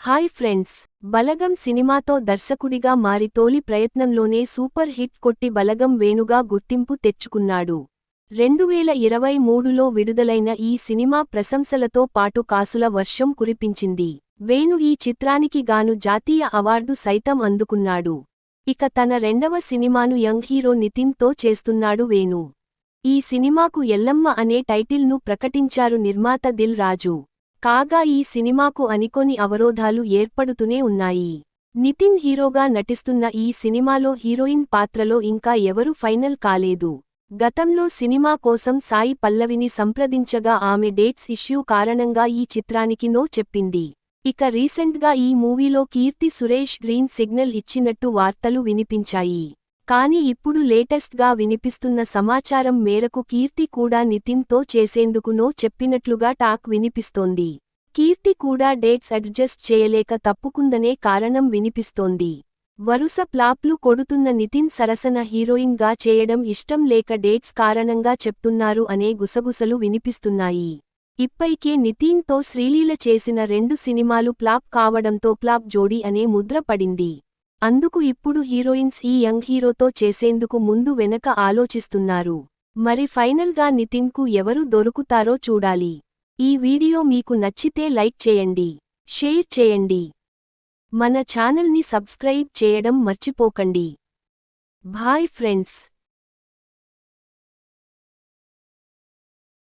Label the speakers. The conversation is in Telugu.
Speaker 1: హాయ్ ఫ్రెండ్స్, బలగం సినిమాతో దర్శకుడిగా మారి తోలి ప్రయత్నంలోనే సూపర్ హిట్ కొట్టి బలగం వేణుగా గుర్తింపు తెచ్చుకున్నాడు. 2023లో విడుదలైన ఈ సినిమా ప్రశంసలతో పాటు కాసుల వర్షం కురిపించింది. వేణు ఈ చిత్రానికి గాను జాతీయ అవార్డు సైతం అందుకున్నాడు. ఇక తన రెండవ సినిమాను యంగ్ హీరో నితిన్ తో చేస్తున్నాడు వేణు. ఈ సినిమాకు ఎల్లమ్మ అనే టైటిల్ను ప్రకటించారు నిర్మాత దిల్ రాజు. కాగా ఈ సినిమాకు అనుకోని అవరోధాలు ఏర్పడుతూనే ఉన్నాయి. నితిన్ హీరోగా నటిస్తున్న ఈ సినిమాలో హీరోయిన్ పాత్రలో ఇంకా ఎవరూ ఫైనల్ కాలేదు. గతంలో సినిమా కోసం సాయి పల్లవిని సంప్రదించగా ఆమె డేట్స్ ఇష్యూ కారణంగా ఈ చిత్రానికి నో చెప్పింది. ఇక రీసెంట్గా ఈ మూవీలో కీర్తి సురేష్ గ్రీన్ సిగ్నల్ ఇచ్చినట్టు వార్తలు వినిపించాయి. కానీ ఇప్పుడు లేటెస్ట్గా వినిపిస్తున్న సమాచారం మేరకు కీర్తి కూడా నితిన్ తో చేసేందుకు నో చెప్పినట్లుగా టాక్ వినిపిస్తోంది. కీర్తి కూడా డేట్స్ అడ్జస్ట్ చేయలేక తప్పుకుందనే కారణం వినిపిస్తోంది. వరుస ఫ్లాప్లు కొడుతున్న నితిన్ సరసన హీరోయిన్ గా చేయడం ఇష్టం లేక డేట్స్ కారణంగా చెప్తున్నారు అనే గుసగుసలు వినిపిస్తున్నాయి. ఇప్పటికే నితిన్ తో శ్రీలీల చేసిన 2 సినిమాలు ఫ్లాప్ కావడంతో ఫ్లాప్ జోడీ అనే ముద్ర పడింది. అందుకు ఇప్పుడు హీరోయిన్స్ ఈ యంగ్ హీరోతో చేసేందుకు ముందు వెనక ఆలోచిస్తున్నారు. మరి ఫైనల్ గా నితిన్ కు ఎవరు దొరుకుతారో చూడాలి. ఈ వీడియో మీకు నచ్చితే లైక్ చేయండి, షేర్ చేయండి. మన ఛానల్ ని సబ్స్క్రైబ్ చేయడం మర్చిపోకండి. Bye friends.